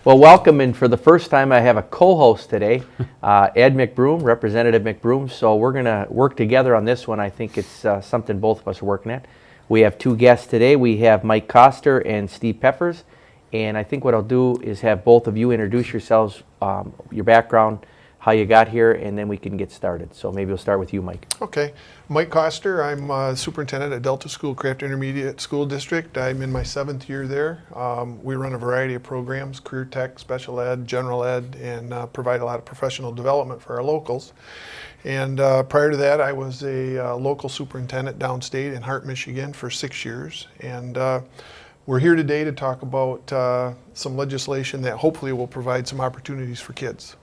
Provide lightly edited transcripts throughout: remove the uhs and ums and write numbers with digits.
Well, welcome, and for the first time I have a co-host today, Ed McBroom, Representative McBroom, so we're going to work together on this one. I think it's something both of us are working at. We have two guests today. We have Mike Koster and Steve Peppers, and I think what I'll do is have both of you introduce yourselves, your background, how you got here, and then we can get started. So maybe we'll start with you, Mike. Okay. Mike Koster. I'm superintendent at Delta Schoolcraft Intermediate School District. I'm in my 7th year there. We run a variety of programs, career tech, special ed, general ed, and provide a lot of professional development for our locals. And prior to that, I was a local superintendent downstate in Hart, Michigan for 6 years. And we're here today to talk about some legislation that hopefully will provide some opportunities for kids.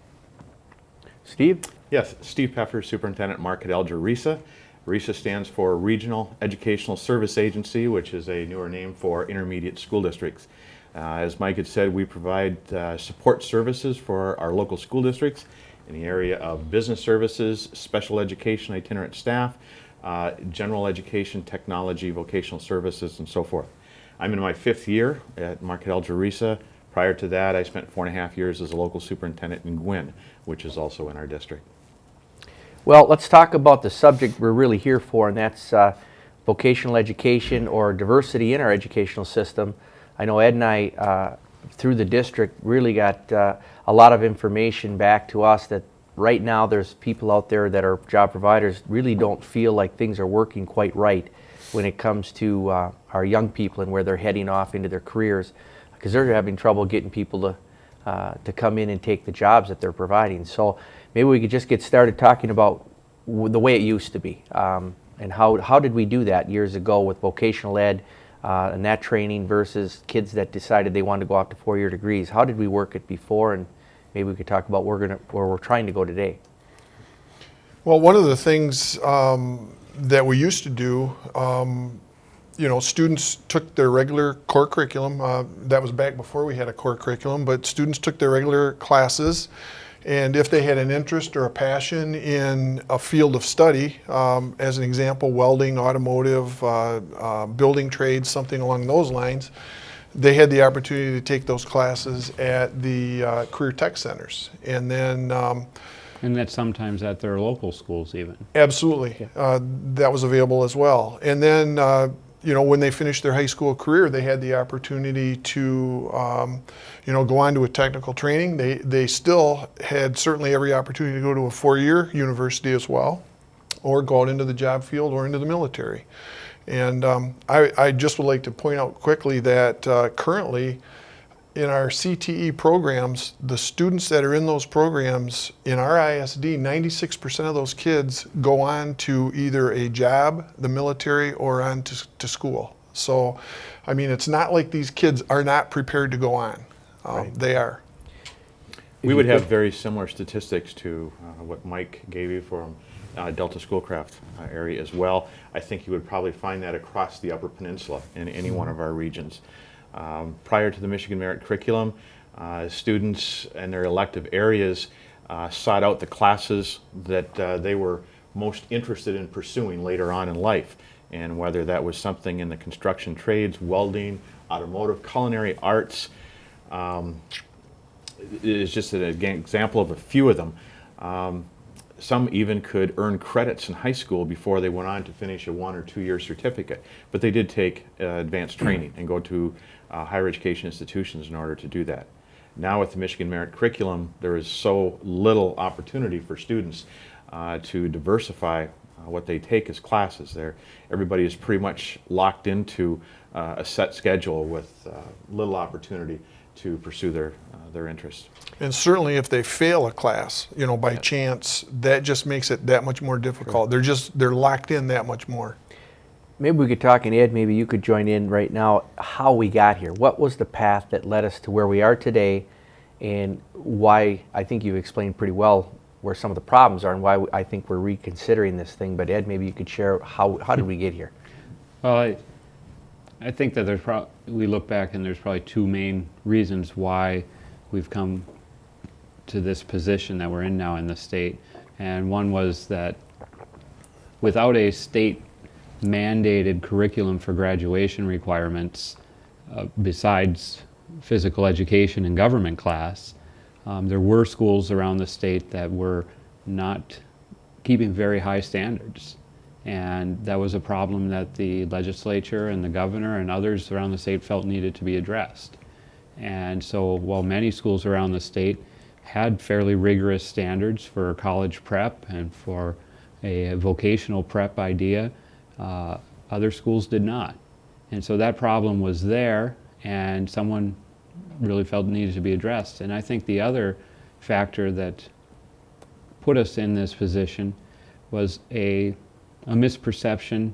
Steve? Yes, Steve Peppers, Superintendent Market Elder RESA. RESA stands for Regional Educational Service Agency, which is a newer name for intermediate school districts. As Mike had said, we provide support services for our local school districts in the area of business services, special education, itinerant staff, general education, technology, vocational services, and so forth. I'm in my 5th year at Market Elder RESA. Prior to that, I spent 4.5 years as a local superintendent in Gwinn, which is also in our district. Well, let's talk about the subject we're really here for, and that's vocational education or diversity in our educational system. I know Ed and I, through the district, really got a lot of information back to us that right now there's people out there that are job providers really don't feel like things are working quite right when it comes to our young people and where they're heading off into their careers, because they're having trouble getting people to come in and take the jobs that they're providing. So maybe we could just get started talking about the way it used to be, and how did we do that years ago with vocational ed and that training versus kids that decided they wanted to go out to 4-year degrees. How did we work it before, and maybe we could talk about where we're trying to go today. Well, one of the things that we used to do, students took their regular core curriculum. That was back before we had a core curriculum, but students took their regular classes, and if they had an interest or a passion in a field of study, as an example, welding, automotive, building trades, something along those lines, they had the opportunity to take those classes at the career tech centers. And then and that's sometimes at their local schools even. Absolutely. That was available as well. And then when they finished their high school career, they had the opportunity to, go on to a technical training. They still had certainly every opportunity to go to a 4-year university as well, or go out into the job field or into the military. And I just would like to point out quickly that currently in our CTE programs, the students that are in those programs in our ISD, 96% of those kids go on to either a job, the military, or on to school. So, I mean, it's not like these kids are not prepared to go on. Right. They are. We would have very similar statistics to what Mike gave you from Delta Schoolcraft area as well. I think you would probably find that across the Upper Peninsula in any one of our regions. Prior to the Michigan Merit Curriculum, students and their elective areas sought out the classes that they were most interested in pursuing later on in life. And whether that was something in the construction trades, welding, automotive, culinary arts, is just an example of a few of them. Some even could earn credits in high school before they went on to finish a 1 or 2 year certificate. But they did take advanced training and go to higher education institutions in order to do that. Now with the Michigan Merit Curriculum, there is so little opportunity for students to diversify what they take as classes. Everybody is pretty much locked into a set schedule with little opportunity to pursue their interests. And certainly if they fail a class, by chance, that just makes it that much more difficult. Sure. They're locked in that much more. Maybe we could talk, and Ed, maybe you could join in right now, how we got here. What was the path that led us to where we are today, and why? I think you've explained pretty well where some of the problems are and why I think we're reconsidering this thing. But Ed, maybe you could share how did we get here? Well, I think that we look back and there's probably 2 main reasons why we've come to this position that we're in now in the state. And one was that without a state mandated curriculum for graduation requirements, besides physical education and government class, there were schools around the state that were not keeping very high standards. And that was a problem that the legislature and the governor and others around the state felt needed to be addressed. And so while many schools around the state had fairly rigorous standards for college prep and for a vocational prep idea, other schools did not. And so that problem was there, and someone really felt it needed to be addressed. And I think the other factor that put us in this position was a misperception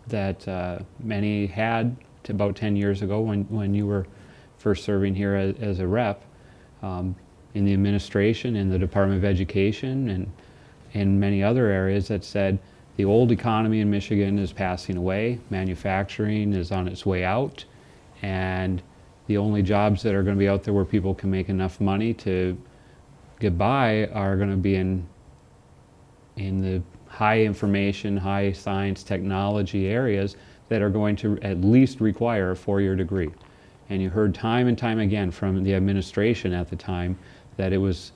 that many had about 10 years ago when you were first serving here as a rep, in the administration, in the Department of Education, and in many other areas, that said the old economy in Michigan is passing away, manufacturing is on its way out, and the only jobs that are going to be out there where people can make enough money to get by are going to be in the high information, high science, technology areas that are going to at least require a 4-year degree. And you heard time and time again from the administration at the time that it was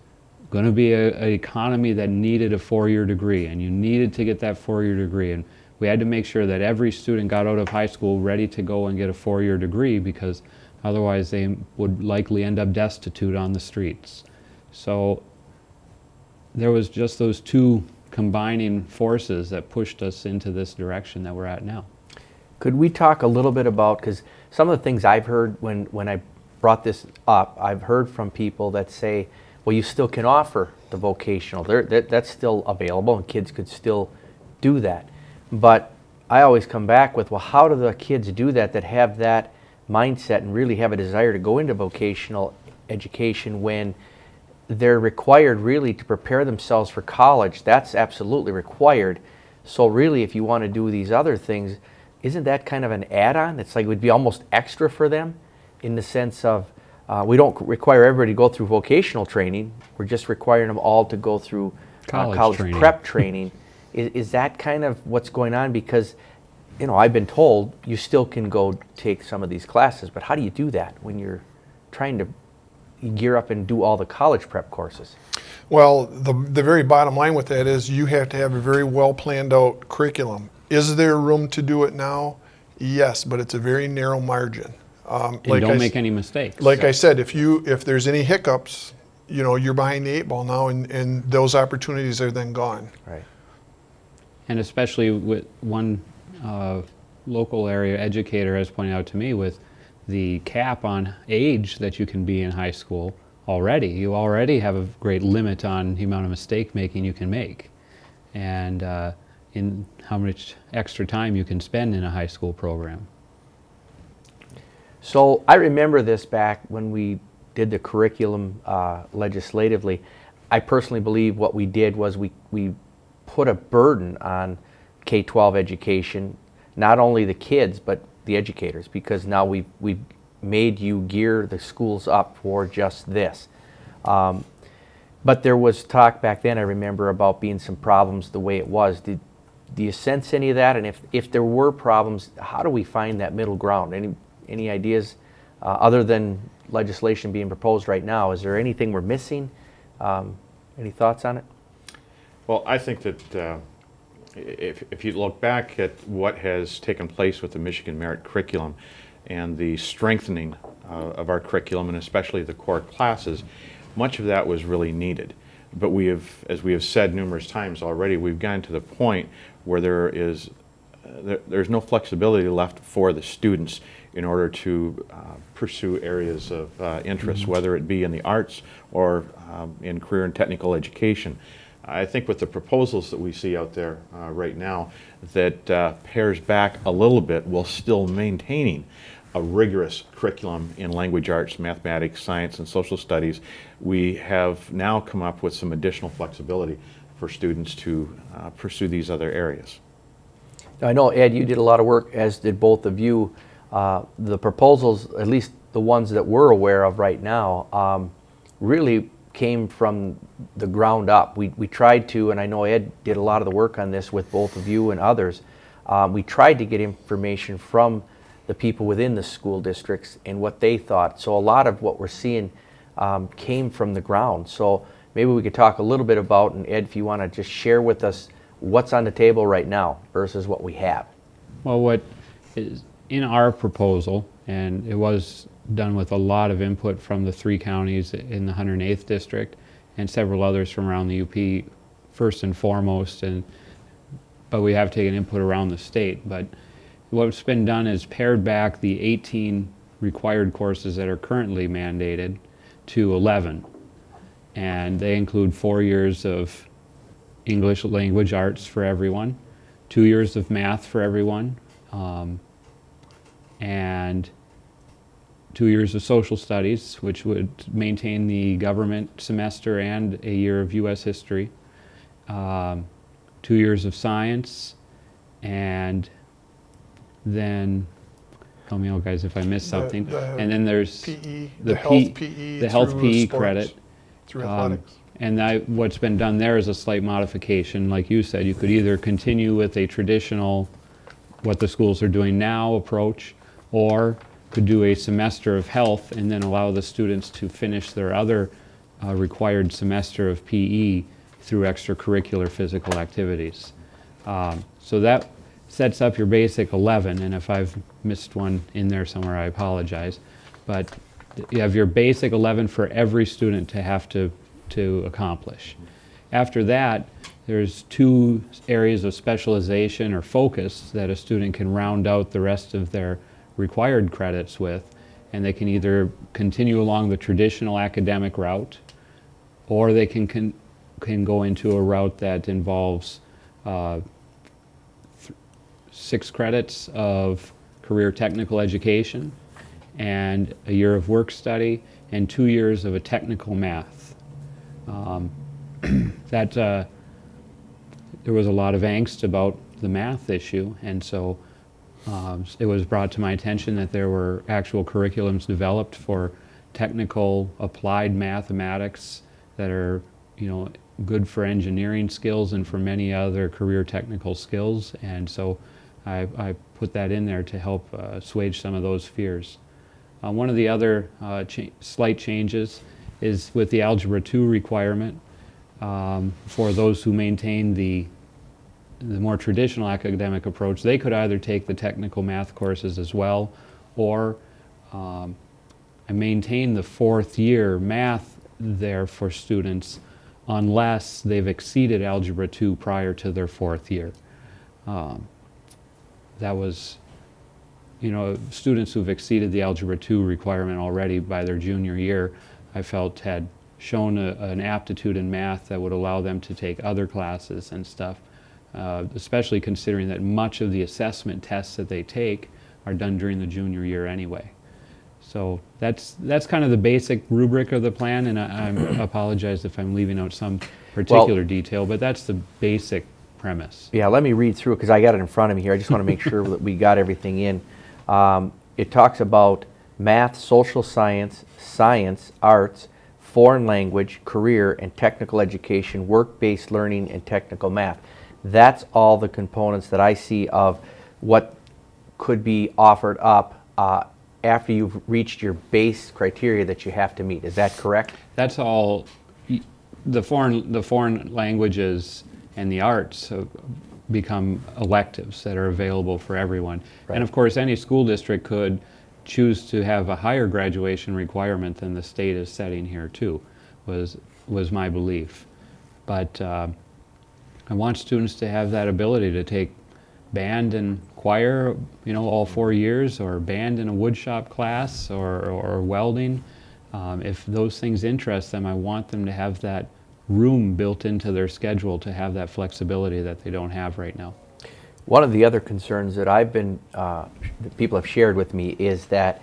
going to be an economy that needed a 4-year degree, and you needed to get that 4-year degree. And we had to make sure that every student got out of high school ready to go and get a 4-year degree, because otherwise they would likely end up destitute on the streets. So there was just those two combining forces that pushed us into this direction that we're at now. Could we talk a little bit about, because some of the things I've heard when I brought this up, I've heard from people that say, well, you still can offer the vocational. That's still available, and kids could still do that. But I always come back with, well, how do the kids do that have that mindset and really have a desire to go into vocational education when they're required really to prepare themselves for college? That's absolutely required. So really, if you want to do these other things, isn't that kind of an add-on? It's like it would be almost extra for them, in the sense of we don't require everybody to go through vocational training. We're just requiring them all to go through college training. prep training. Is that kind of what's going on? Because, I've been told you still can go take some of these classes, but how do you do that when you're trying to gear up and do all the college prep courses? Well, the very bottom line with that is you have to have a very well planned out curriculum. Is there room to do it now? Yes, but it's a very narrow margin. And don't make any mistakes. Like I said, if there's any hiccups, you're behind the 8 ball now, and those opportunities are then gone. Right. And especially with one local area educator has pointed out to me, with the cap on age that you can be in high school already. You already have a great limit on the amount of mistake making you can make, and in how much extra time you can spend in a high school program. So I remember this back when we did the curriculum legislatively. I personally believe what we did was we put a burden on K-12 education, not only the kids but the educators, because now we've made you gear the schools up for just this. But there was talk back then, I remember, about being some problems the way it was. Do you sense any of that? And if there were problems, how do we find that middle ground? Any ideas other than legislation being proposed right now? Is there anything we're missing? Any thoughts on it? Well, I think that if you look back at what has taken place with the Michigan Merit Curriculum and the strengthening of our curriculum, and especially the core classes, much of that was really needed. But we have, as we have said numerous times already, we've gotten to the point where there's no flexibility left for the students in order to pursue areas of interest, whether it be in the arts or in career and technical education. I think with the proposals that we see out there right now, that pares back a little bit while still maintaining a rigorous curriculum in language arts, mathematics, science, and social studies. We have now come up with some additional flexibility for students to pursue these other areas. Now, I know, Ed, you did a lot of work, as did both of you. The proposals, at least the ones that we're aware of right now, really came from the ground up. We tried to, and I know Ed did a lot of the work on this with both of you and others. We tried to get information from the people within the school districts and what they thought. So a lot of what we're seeing came from the ground. So maybe we could talk a little bit about, and Ed, if you want to just share with us what's on the table right now versus what we have. Well, what is in our proposal, and it was done with a lot of input from the 3 counties in the 108th district and several others from around the UP first and foremost, but we have taken input around the state. But what's been done is pared back the 18 required courses that are currently mandated to 11. And they include 4 years of English language arts for everyone, 2 years of math for everyone, and 2 years of social studies, which would maintain the government semester and a year of U.S. history, 2 years of science, and then, help me out guys if I missed something, and then there's PE, the health PE, the health through PE sports, credit. through athletics. And what's been done there is a slight modification. Like you said, you could either continue with a traditional, what the schools are doing now approach, or could do a semester of health and then allow the students to finish their other required semester of PE through extracurricular physical activities. So that sets up your basic 11, and if I've missed one in there somewhere, I apologize. But you have your basic 11 for every student to have to accomplish. After that, there's 2 areas of specialization or focus that a student can round out the rest of their required credits with, and they can either continue along the traditional academic route, or they can go into a route that involves 6 credits of career technical education and a year of work study and 2 years of a technical math. There was a lot of angst about the math issue, and so it was brought to my attention that there were actual curriculums developed for technical applied mathematics that are, good for engineering skills and for many other career technical skills, and so I put that in there to help assuage some of those fears. One of the other slight changes is with the Algebra 2 requirement for those who maintain the more traditional academic approach. They could either take the technical math courses as well, or maintain the 4th year math there for students unless they've exceeded Algebra 2 prior to their 4th year. That was, students who've exceeded the Algebra 2 requirement already by their junior year, I felt had shown an aptitude in math that would allow them to take other classes and stuff, especially considering that much of the assessment tests that they take are done during the junior year anyway. So that's kind of the basic rubric of the plan, and I apologize if I'm leaving out some particular detail, but that's the basic premise. Yeah, let me read through it because I got it in front of me here. I just want to make sure that we got everything in. It talks about math, social science, science, arts, foreign language, career and technical education, work-based learning, and technical math. That's all the components that I see of what could be offered up after you've reached your base criteria that you have to meet. Is that correct? That's all. The foreign languages and the arts have become electives that are available for everyone. Right. And of course, any school district could choose to have a higher graduation requirement than the state is setting here too, was my belief. But I want students to have that ability to take band and choir, all 4 years, or band in a woodshop class, or welding. If those things interest them, I want them to have that room built into their schedule to have that flexibility that they don't have right now. One of the other concerns that that people have shared with me is that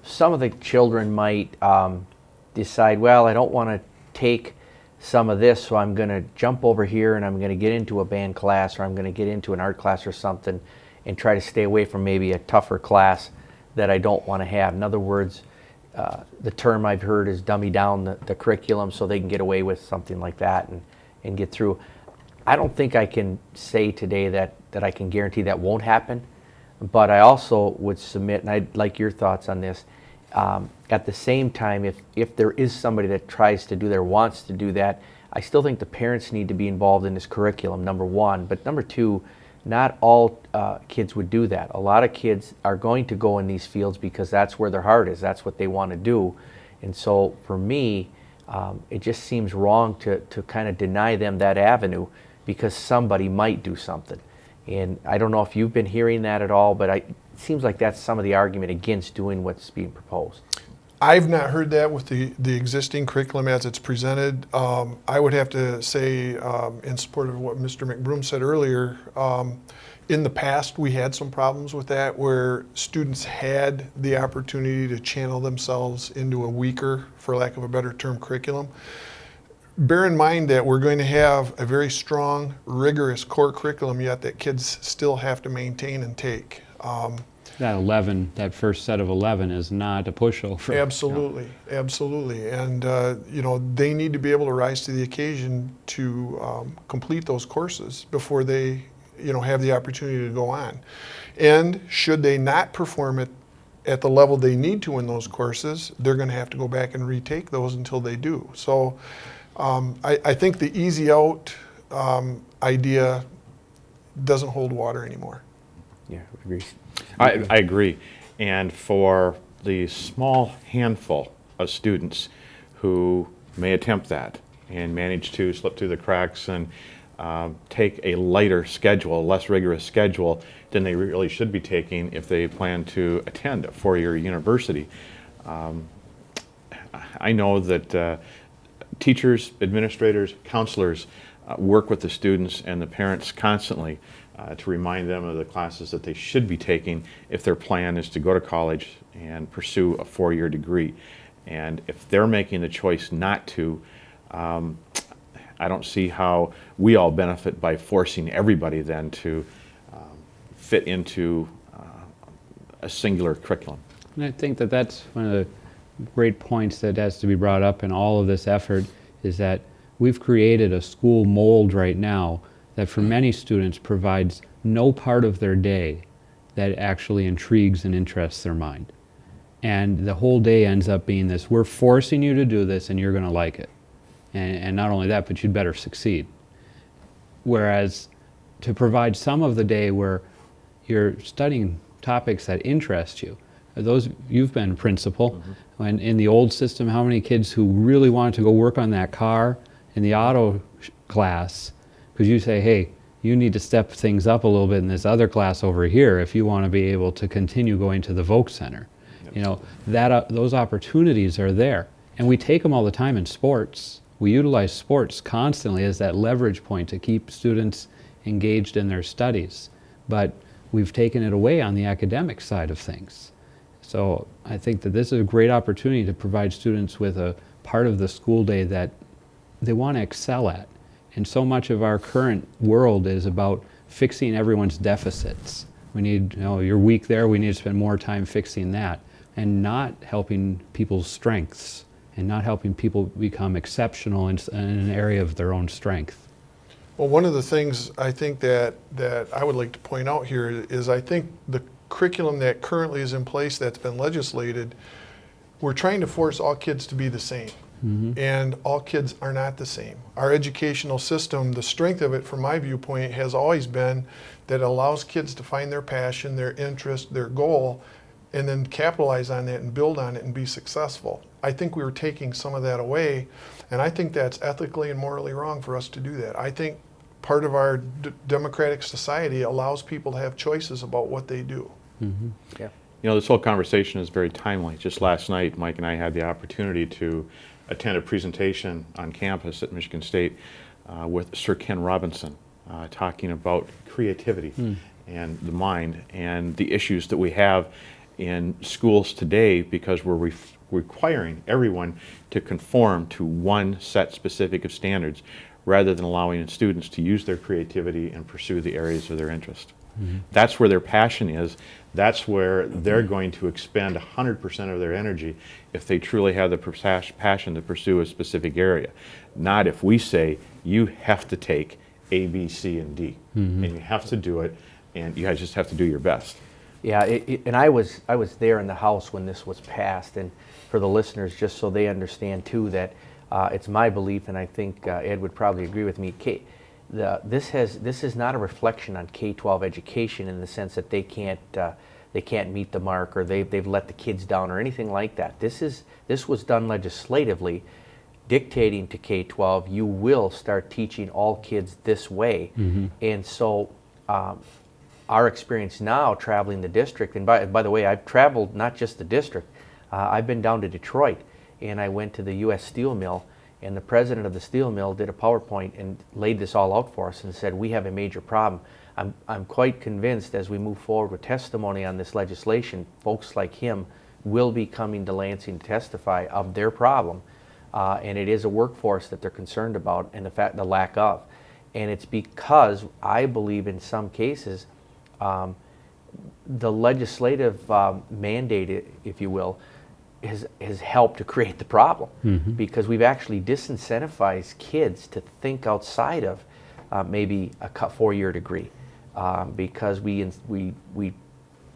some of the children might decide, well, I don't want to take some of this, so I'm going to jump over here and I'm going to get into a band class, or I'm going to get into an art class or something, and try to stay away from maybe a tougher class that I don't want to have. In other words, the term I've heard is dummy down the curriculum so they can get away with something like that and get through. I don't think I can say today that I can guarantee that won't happen. But I also would submit, and I'd like your thoughts on this, at the same time, if there is somebody that tries to do that or wants to do that, I still think the parents need to be involved in this curriculum, number one. But number two, not all kids would do that. A lot of kids are going to go in these fields because that's where their heart is. That's what they want to do. And so for me, it just seems wrong to kind of deny them that avenue because somebody might do something. And I don't know if you've been hearing that at all, but it seems like that's some of the argument against doing what's being proposed. I've not heard that with the existing curriculum as it's presented. I would have to say, in support of what Mr. McBroom said earlier, in the past we had some problems with that where students had the opportunity to channel themselves into a weaker, for lack of a better term, curriculum. Bear in mind that we're going to have a very strong, rigorous core curriculum yet that kids still have to maintain and take. That first set of 11 is not a pushover. Absolutely, absolutely. And, they need to be able to rise to the occasion to complete those courses before they, have the opportunity to go on. And should they not perform it at the level they need to in those courses, they're going to have to go back and retake those until they do. So I think the easy out idea doesn't hold water anymore. Yeah, I agree. I agree. And for the small handful of students who may attempt that and manage to slip through the cracks and take a lighter schedule, a less rigorous schedule than they really should be taking if they plan to attend a four-year university. I know that teachers, administrators, counselors work with the students and the parents constantly to remind them of the classes that they should be taking if their plan is to go to college and pursue a four-year degree. And if they're making the choice not to, I don't see how we all benefit by forcing everybody then to fit into a singular curriculum. And I think that that's one of the great points that has to be brought up in all of this effort is that we've created a school mold right now that for many students provides no part of their day that actually intrigues and interests their mind. And the whole day ends up being this, we're forcing you to do this and you're going to like it. And not only that, but you'd better succeed. Whereas to provide some of the day where you're studying topics that interest you, you've been principal. Mm-hmm. When in the old system, how many kids who really wanted to go work on that car in the auto class, because you say, hey, you need to step things up a little bit in this other class over here if you want to be able to continue going to the Voc Center. Absolutely. Those opportunities are there. And we take them all the time in sports. We utilize sports constantly as that leverage point to keep students engaged in their studies. But we've taken it away on the academic side of things. So I think that this is a great opportunity to provide students with a part of the school day that they want to excel at. And so much of our current world is about fixing everyone's deficits. We need, you're weak there, we need to spend more time fixing that, and not helping people's strengths, and not helping people become exceptional in an area of their own strength. Well, one of the things I think that I would like to point out here is I think the curriculum that currently is in place that's been legislated, we're trying to force all kids to be the same. Mm-hmm. And all kids are not the same. Our educational system, the strength of it from my viewpoint has always been that it allows kids to find their passion, their interest, their goal, and then capitalize on that and build on it and be successful. I think we were taking some of that away, and I think that's ethically and morally wrong for us to do that. I think part of our democratic society allows people to have choices about what they do. Mm-hmm. Yeah. This whole conversation is very timely. Just last night, Mike and I had the opportunity to attend a presentation on campus at Michigan State with Sir Ken Robinson, talking about creativity and the mind and the issues that we have in schools today because we're requiring everyone to conform to one set specific of standards rather than allowing students to use their creativity and pursue the areas of their interest. Mm-hmm. That's where their passion is. That's where they're going to expend 100% of their energy if they truly have the passion to pursue a specific area. Not if we say, you have to take A, B, C, and D, and you have to do it, and you guys just have to do your best. Yeah, and I was there in the House when this was passed, and for the listeners, just so they understand too, that it's my belief, and I think Ed would probably agree with me. This is not a reflection on K-12 education in the sense that they can't meet the mark, or they've let the kids down or anything like that. This was done legislatively, dictating to K-12, you will start teaching all kids this way, and so. Our experience now traveling the district, and by the way, I've traveled not just the district, I've been down to Detroit, and I went to the U.S. Steel Mill, and the president of the steel mill did a PowerPoint and laid this all out for us and said, we have a major problem. I'm quite convinced as we move forward with testimony on this legislation, folks like him will be coming to Lansing to testify of their problem, and it is a workforce that they're concerned about, and the lack of. And it's because I believe in some cases, the legislative mandate, if you will, has helped to create the problem, because we've actually disincentivized kids to think outside of maybe a 4-year degree, because we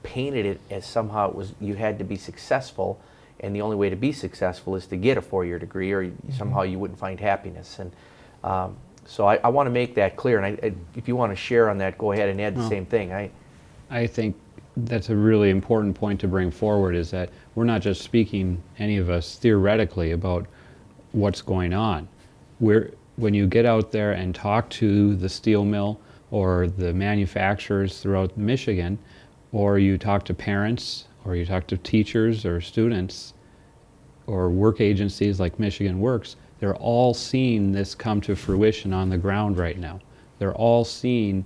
painted it as somehow it was you had to be successful, and the only way to be successful is to get a 4-year degree, or somehow you wouldn't find happiness. And so I want to make that clear, and if you want to share on that, go ahead and add the same thing. I think that's a really important point to bring forward, is that we're not just speaking, any of us, theoretically about what's going on. When you get out there and talk to the steel mill or the manufacturers throughout Michigan, or you talk to parents, or you talk to teachers or students, or work agencies like Michigan Works, they're all seeing this come to fruition on the ground right now. They're all seeing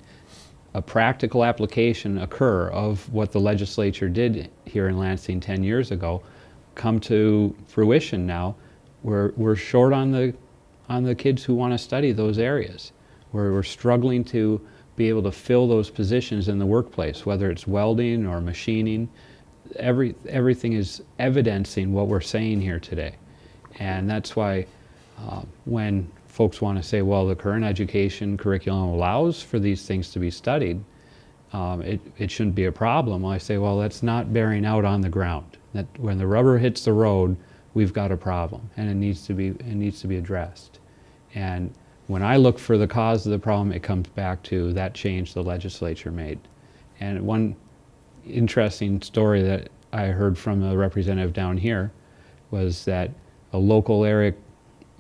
a practical application occur of what the legislature did here in Lansing 10 years ago come to fruition now. We're short on the kids who want to study those areas. We're struggling to be able to fill those positions in the workplace, whether it's welding or machining. Everything is evidencing what we're saying here today. And that's why when folks want to say, well, the current education curriculum allows for these things to be studied, it shouldn't be a problem. I say, well, that's not bearing out on the ground. That when the rubber hits the road, we've got a problem, and it needs to be addressed. And when I look for the cause of the problem, it comes back to that change the legislature made. And one interesting story that I heard from a representative down here was that a local area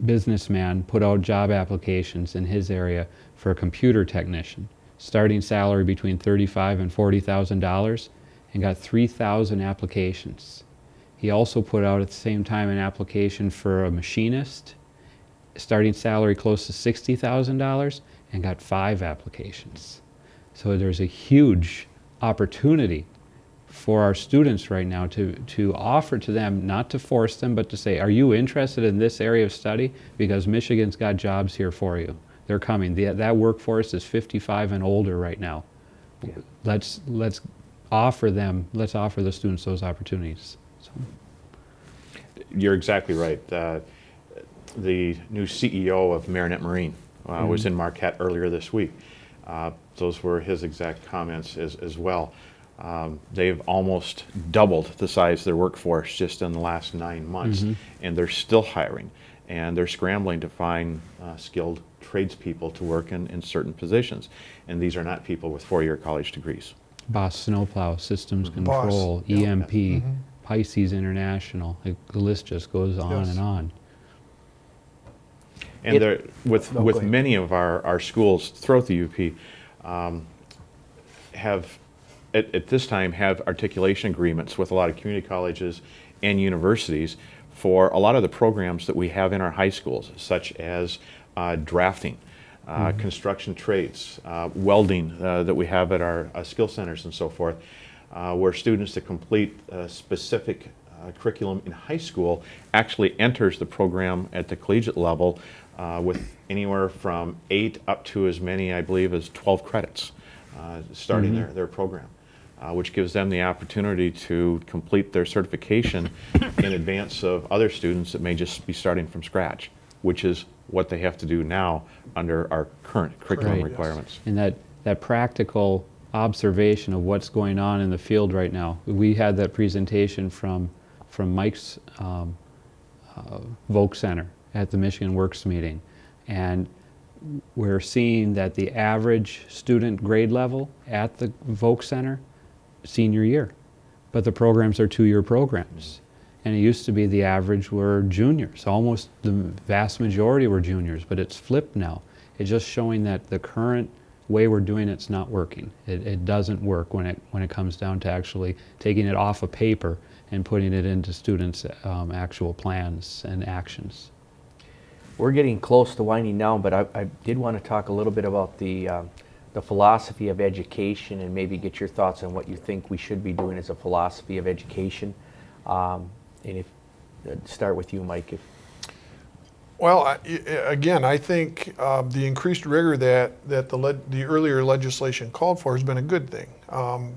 businessman put out job applications in his area for a computer technician, starting salary between $35,000 and $40,000, and got 3,000 applications. He also put out at the same time an application for a machinist, starting salary close to $60,000, and got 5 applications. So there's a huge opportunity for our students right now to offer to them, not to force them, but to say, are you interested in this area of study? Because Michigan's got jobs here for you. They're coming. That workforce is 55 and older right now. Yeah. Let's offer the students those opportunities. So. You're exactly right. The new CEO of Marinette Marine was in Marquette earlier this week. Those were his exact comments as well. They've almost doubled the size of their workforce just in the last 9 months, and they're still hiring, and they're scrambling to find skilled tradespeople to work in certain positions. And these are not people with 4-year college degrees. Boss Snowplow, Systems Control, EMP, Pisces International, the list just goes on and on. And with many of our schools throughout the UP have at this time have articulation agreements with a lot of community colleges and universities for a lot of the programs that we have in our high schools, such as drafting, construction trades, welding that we have at our skill centers and so forth, where students that complete a specific curriculum in high school actually enters the program at the collegiate level with anywhere from 8 up to as many, I believe, as 12 credits starting their program. Which gives them the opportunity to complete their certification in advance of other students that may just be starting from scratch, which is what they have to do now under our current curriculum requirements. And that practical observation of what's going on in the field right now. We had that presentation from Mike's Voc Center at the Michigan Works meeting, and we're seeing that the average student grade level at the Voc Center, senior year, but the programs are 2-year programs. And it used to be the average were juniors, almost the vast majority were juniors, but it's flipped now. It's just showing that the current way we're doing it's not working. It doesn't work when it comes down to actually taking it off of paper and putting it into students' actual plans and actions. We're getting close to winding down, but I did want to talk a little bit about the philosophy of education and maybe get your thoughts on what you think we should be doing as a philosophy of education. And if start with you, Mike. Well, again, I think the increased rigor that the earlier legislation called for has been a good thing.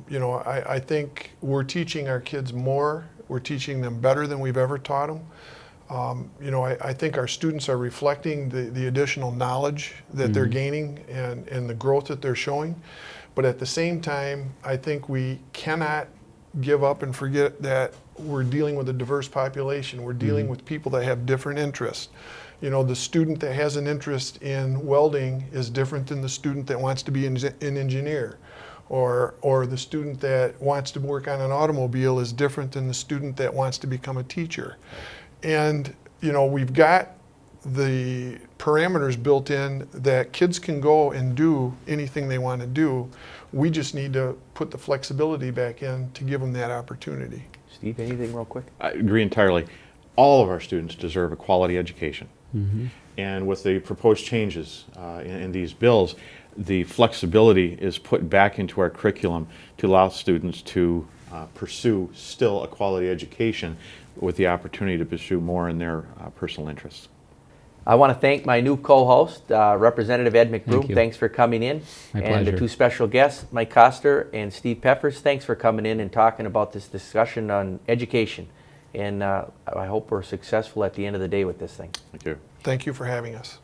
You know, I think we're teaching our kids more. We're teaching them better than we've ever taught them. You know, I think our students are reflecting the additional knowledge that they're gaining and the growth that they're showing. But at the same time, I think we cannot give up and forget that we're dealing with a diverse population. We're dealing with people that have different interests. You know, the student that has an interest in welding is different than the student that wants to be an engineer. Or the student that wants to work on an automobile is different than the student that wants to become a teacher. And, you know, we've got the parameters built in that kids can go and do anything they want to do. We just need to put the flexibility back in to give them that opportunity. Steve, anything real quick? I agree entirely. All of our students deserve a quality education. And with the proposed changes in these bills, the flexibility is put back into our curriculum to allow students to pursue still a quality education with the opportunity to pursue more in their personal interests. I want to thank my new co-host, Representative Ed McBroom. Thank you. Thanks for coming in. My and the pleasure. two special guests, Mike Koster and Steve Peppers, thanks for coming in and talking about this discussion on education. And I hope we're successful at the end of the day with this thing. Thank you. Thank you for having us.